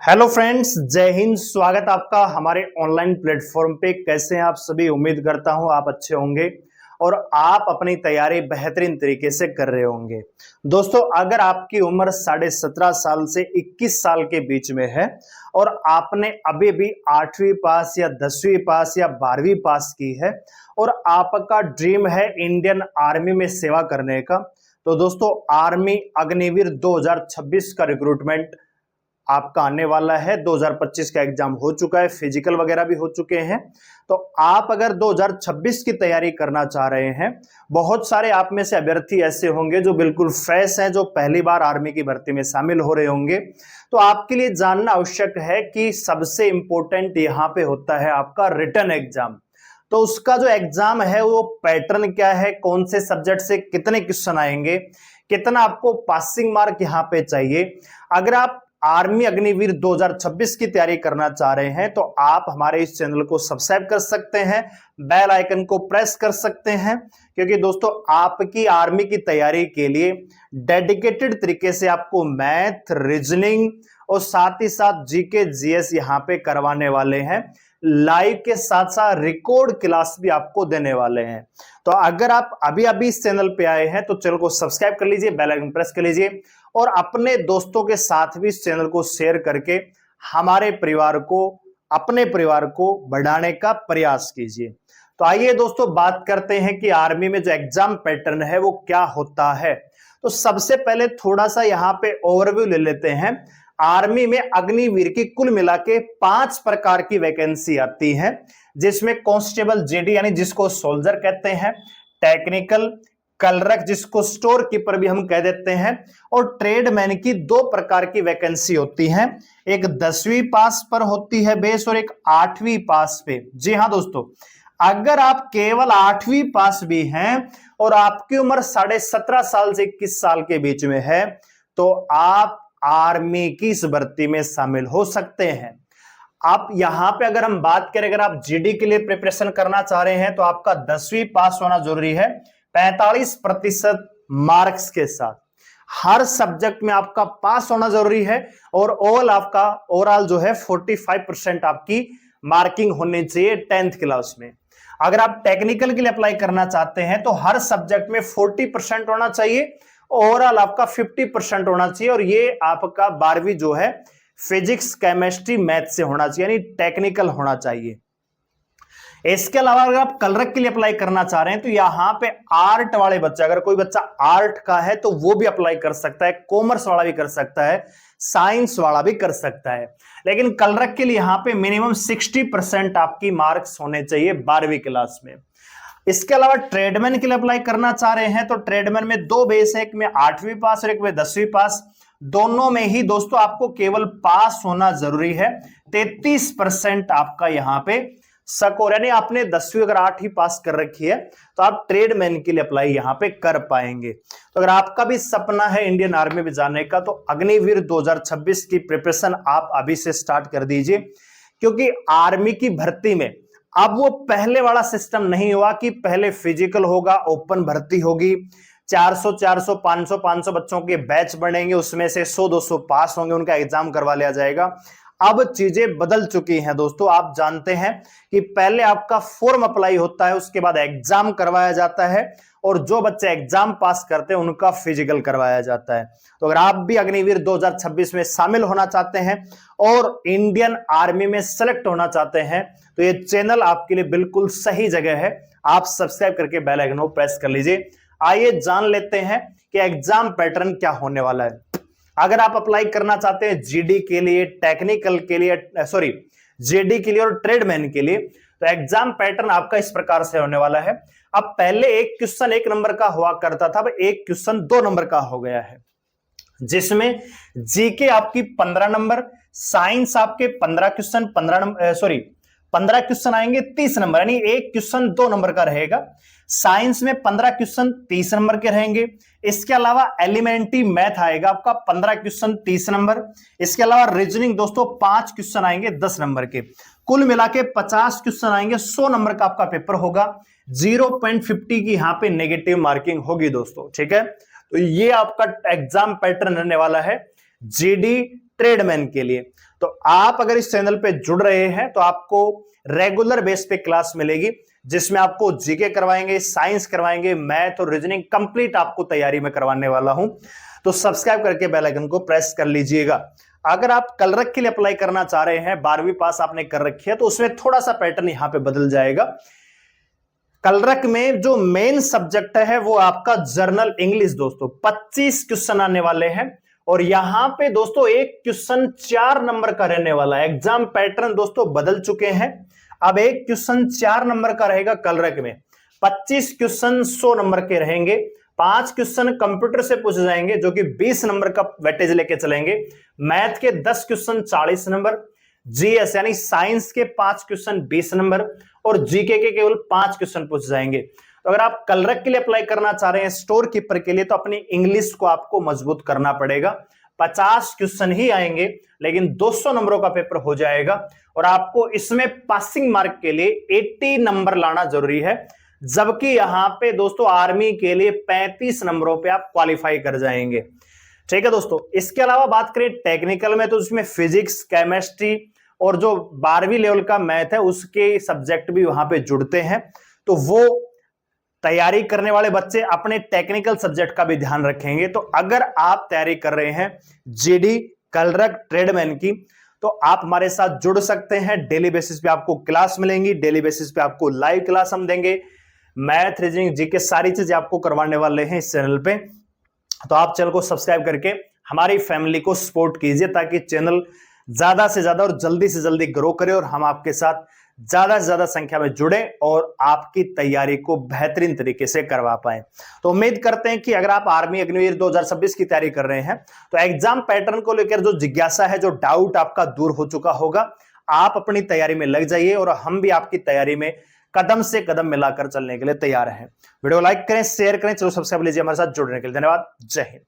Hello friends, जय हिंद। स्वागत आपका हमारे ऑनलाइन प्लेटफॉर्म पे। कैसे हैं आप सभी? उम्मीद करता हूं आप अच्छे होंगे और आप अपनी तैयारी बेहतरीन तरीके से कर रहे होंगे। दोस्तों, अगर आपकी उम्र 17.5 साल से 21 साल के बीच में है और आपने अभी भी 8वीं पास या 10वीं पास या 12वीं पास की है और आपका ड्रीम है इंडियन आर्मी में सेवा करने का, तो दोस्तों आर्मी अग्निवीर 2026 का रिक्रूटमेंट आपका आने वाला है। 2025 का एग्जाम हो चुका है, फिजिकल वगैरह भी हो चुके हैं। तो आप अगर 2026 की तैयारी करना चाह रहे हैं, बहुत सारे आप में से अभ्यर्थी ऐसे होंगे जो बिल्कुल फ्रेश हैं, जो पहली बार आर्मी की भर्ती में शामिल हो रहे होंगे। तो आपके लिए जानना आवश्यक है कि सबसे इंपॉर्टेंट यहां पे होता है आपका रिटन एग्जाम। तो उसका जो एग्जाम है वो पैटर्न क्या है, कौन से सब्जेक्ट से कितने क्वेश्चन आएंगे, कितना आपको पासिंग मार्क यहां पे चाहिए। अगर आप आर्मी अग्निवीर 2026 की तैयारी करना चाह रहे हैं तो आप हमारे इस चैनल को सब्सक्राइब कर सकते हैं, बेल आइकन को प्रेस कर सकते हैं, क्योंकि दोस्तों आपकी आर्मी की तैयारी के लिए डेडिकेटेड तरीके से आपको मैथ, रीजनिंग और साथ ही साथ जीके जीएस यहां पे करवाने वाले हैं। लाइव के साथ साथ रिकॉर्ड क्लास भी आपको देने वाले हैं। तो अगर आप अभी अभी इस चैनल पे आए हैं तो चैनल को सब्सक्राइब कर लीजिए, बेल आइकन प्रेस कर लीजिए और अपने दोस्तों के साथ भी इस चैनल को शेयर करके हमारे परिवार को, अपने परिवार को बढ़ाने का प्रयास कीजिए। तो आइए दोस्तों बात करते हैं कि आर्मी में जो एग्जाम पैटर्न है वो क्या होता है। तो सबसे पहले थोड़ा सा यहां पे ओवरव्यू ले लेते हैं। आर्मी में अग्निवीर की कुल मिला के 5 प्रकार की वैकेंसी आती है, जिसमें कांस्टेबल जेडी यानी जिसको सोल्जर कहते हैं, टेक्निकल, कलरक जिसको स्टोर कीपर भी हम कह देते हैं, और ट्रेडमैन की 2 प्रकार की वैकेंसी होती है। एक 10वीं पास पर होती है बेस और एक 8वीं पास पे। जी हां दोस्तों, अगर आप केवल 8वीं पास भी हैं और आपकी उम्र 17.5 साल से 21 साल के बीच में है तो आप आर्मी की इस भर्ती में शामिल हो सकते हैं। आप यहां पे अगर हम बात करें, अगर आप जीडी के लिए प्रिपरेशन करना चाह रहे हैं तो आपका 10वीं पास होना जरूरी है 45% मार्क्स के साथ। हर सब्जेक्ट में आपका पास होना जरूरी है और ओवरऑल जो है 45% आपकी मार्किंग होनी चाहिए 10th क्लास में। अगर आप टेक्निकल के लिए अप्लाई करना चाहते हैं तो हर सब्जेक्ट में 40% होना चाहिए, ओवरऑल आपका 50% होना चाहिए, और ये आपका 12वीं जो है फिजिक्स, केमिस्ट्री, मैथ से होना चाहिए, यानी टेक्निकल होना चाहिए। इसके अलावा अगर आप कलरक के लिए अप्लाई करना चाह रहे हैं तो यहां पे आर्ट वाले बच्चे, अगर कोई बच्चा आर्ट का है तो वो भी अप्लाई कर सकता है, कॉमर्स वाला भी कर सकता है, साइंस वाला भी कर सकता है। लेकिन कलरक के लिए यहां पे मिनिमम 60% आपकी मार्क्स होने चाहिए 12वीं क्लास में। इसके अलावा ट्रेडमैन के लिए अप्लाई करना चाह रहे हैं तो ट्रेडमैन में 2 बेस है, एक में 8वीं पास और एक में 10वीं पास। दोनों में ही दोस्तों आपको केवल पास होना जरूरी है। 33% आपका यहां पे स्कोर, यानी आपने 10वीं अगर 8वीं पास कर रखी है तो आप ट्रेडमैन के लिए अप्लाई यहां पे कर पाएंगे। तो अगर आपका भी सपना है इंडियन आर्मी में जाने का तो अग्निवीर 2026 की प्रिपरेशन आप अभी से स्टार्ट कर दीजिए, क्योंकि आर्मी की भर्ती में अब वो पहले वाला सिस्टम नहीं हुआ कि पहले फिजिकल होगा, ओपन भर्ती होगी, 400 400 500 500 बच्चों के बैच बनेंगे, उसमें से 100 200 पास होंगे, उनका एग्जाम करवा लिया जाएगा। अब चीजें बदल चुकी हैं दोस्तों। आप जानते हैं कि पहले आपका फॉर्म अप्लाई होता है, उसके बाद एग्जाम करवाया जाता है, और जो बच्चे एग्जाम पास करते हैं उनका फिजिकल करवाया जाता है। तो अगर आप भी अग्निवीर 2026 में शामिल होना चाहते हैं और इंडियन आर्मी में सेलेक्ट होना चाहते हैं तो ये चैनल आपके लिए बिल्कुल सही जगह है। आप सब्सक्राइब करके बेल आइकन को प्रेस कर लीजिए। आइए जान लेते हैं कि एग्जाम पैटर्न क्या होने वाला है। अगर आप अप्लाई करना चाहते हैं जीडी के लिए, टेक्निकल के लिए, जीडी के लिए और ट्रेडमैन के लिए, तो एग्जाम पैटर्न आपका इस प्रकार से होने वाला है। अब पहले एक क्वेश्चन 1 नंबर का हुआ करता था, अब एक क्वेश्चन 2 नंबर का हो गया है, जिसमें जीके आपकी 15 नंबर, साइंस आपके 15 क्वेश्चन 15 क्वेश्चन आएंगे 30 नंबर, यानी एक क्वेश्चन 2 नंबर का रहेगा। साइंस में 15 क्वेश्चन 30 नंबर के रहेंगे। इसके अलावा एलिमेंट्री मैथ आएगा आपका 15 क्वेश्चन 30 नंबर। इसके अलावा रीजनिंग दोस्तों 5 क्वेश्चन आएंगे 10 नंबर के। कुल मिला के 50 क्वेश्चन आएंगे, 100 नंबर का आपका पेपर होगा। 0.50 की यहां पे नेगेटिव मार्किंग होगी दोस्तों, ठीक है। तो ये आपका एग्जाम पैटर्न रहने वाला है जीडी, ट्रेडमैन के लिए। तो आप अगर इस चैनल पे जुड़ रहे हैं तो आपको रेगुलर बेस पे क्लास मिलेगी, जिसमें आपको जीके करवाएंगे, साइंस करवाएंगे, मैथ और रीजनिंग कंप्लीट आपको तैयारी में करवाने वाला हूं। तो सब्सक्राइब करके बेल आइकन को प्रेस कर लीजिएगा। अगर आप कलरक के लिए अप्लाई करना चाह रहे हैं, 12वीं पास आपने कर रखी है, तो उसमें थोड़ा सा पैटर्न यहां पे बदल जाएगा। कलरक में जो मेन सब्जेक्ट है वो आपका जर्नल इंग्लिश दोस्तों, 25 क्वेश्चन आने वाले हैं और यहां पे दोस्तों एक क्वेश्चन 4 नंबर का रहने वाला है। एग्जाम पैटर्न दोस्तों बदल चुके हैं, अब एक क्वेश्चन 4 नंबर का रहेगा कलरक में। 25 क्वेश्चन 100 नंबर के रहेंगे, 5 क्वेश्चन कंप्यूटर से पूछे जाएंगे जो कि 20 नंबर का वेटेज लेके चलेंगे। मैथ के 10 क्वेश्चन 40 नंबर, जीएस यानी साइंस के 5 क्वेश्चन 20 नंबर और जीके के केवल 5 क्वेश्चन पूछ जाएंगे। तो अगर आप कलरक के लिए अप्लाई करना चाह रहे हैं स्टोर कीपर के लिए, तो अपनी इंग्लिश को आपको मजबूत करना पड़ेगा। 50 क्वेश्चन ही आएंगे लेकिन 200 नंबरों का पेपर हो जाएगा और आपको इसमें पासिंग मार्क के लिए 80 नंबर लाना जरूरी है, जबकि यहां पे दोस्तों आर्मी के लिए 35 नंबरों पे आप क्वालिफाई कर जाएंगे। ठीक है दोस्तों, इसके अलावा बात करें टेक्निकल में तो उसमें फिजिक्स, केमिस्ट्री और जो 12वीं लेवल का मैथ है उसके सब्जेक्ट भी वहां पे जुड़ते हैं। तो वो तैयारी करने वाले बच्चे अपने टेक्निकल सब्जेक्ट का भी ध्यान रखेंगे। तो अगर आप तैयारी कर रहे हैं जीडी, कलरक, ट्रेडमैन की, तो आप हमारे साथ जुड़ सकते हैं। डेली बेसिस पे आपको क्लास मिलेंगी, डेली बेसिस पे आपको लाइव क्लास हम देंगे। मैथ, रीजनिंग, जीके सारी चीजें आपको करवाने वाले हैं इस चैनल पे। तो आप चैनल को सब्सक्राइब करके हमारी फैमिली को सपोर्ट कीजिए ताकि चैनल ज्यादा से ज्यादा और जल्दी से जल्दी ग्रो करे और हम आपके साथ ज्यादा से ज्यादा संख्या में जुड़े और आपकी तैयारी को बेहतरीन तरीके से करवा पाए। तो उम्मीद करते हैं कि अगर आप आर्मी अग्निवीर 2026 की तैयारी कर रहे हैं तो एग्जाम पैटर्न को लेकर जो जिज्ञासा है, जो डाउट आपका दूर हो चुका होगा। आप अपनी तैयारी में लग जाइए और हम भी आपकी तैयारी में कदम से कदम मिलाकर चलने के लिए तैयार हैं। वीडियो लाइक करें, शेयर करें, चलो सब्सक्राइब लीजिए, हमारे साथ जुड़ने के लिए धन्यवाद। जय हिंद।